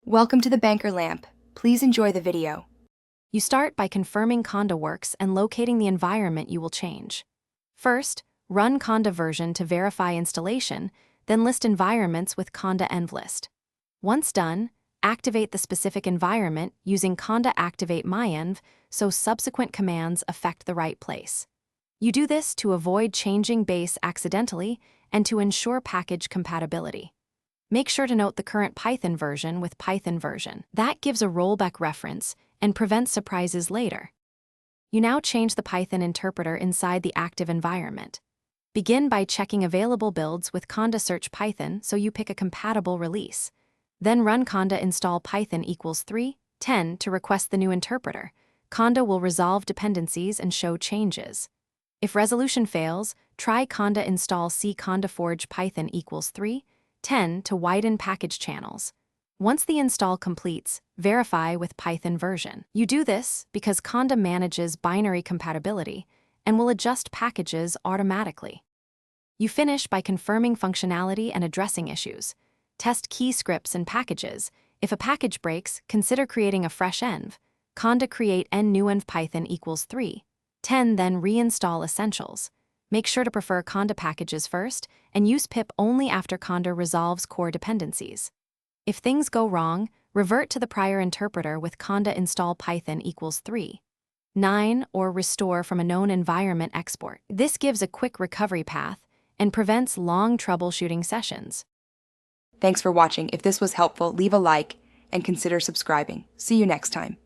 Welcome to the Banker Lamp. Please enjoy the video. You start by confirming Conda works and locating the environment you will change. First, run Conda version to verify installation, then list environments with Conda envlist. Once done, activate the specific environment using Conda activate myenv so subsequent commands affect the right place. You do this to avoid changing base accidentally and to ensure package compatibility. Make sure to note the current Python version with Python version. That gives a rollback reference and prevents surprises later. You now change the Python interpreter inside the active environment. Begin by checking available builds with Conda search Python so you pick a compatible release. Then run Conda install Python equals 3.10 to request the new interpreter. Conda will resolve dependencies and show changes. If resolution fails, try Conda install C Conda forge Python equals 3.10 to widen package channels. Once the install completes, verify with Python version. You do this because Conda manages binary compatibility and will adjust packages automatically. You finish by confirming functionality and addressing issues. Test key scripts and packages. If a package breaks, consider creating a fresh env. Conda create n new env Python equals 3.10, then reinstall essentials. Make sure to prefer Conda packages first and use pip only after Conda resolves core dependencies. If things go wrong, revert to the prior interpreter with Conda install Python equals 3.9 or restore from a known environment export. This gives a quick recovery path and prevents long troubleshooting sessions. Thanks for watching. If this was helpful, leave a like and consider subscribing. See you next time.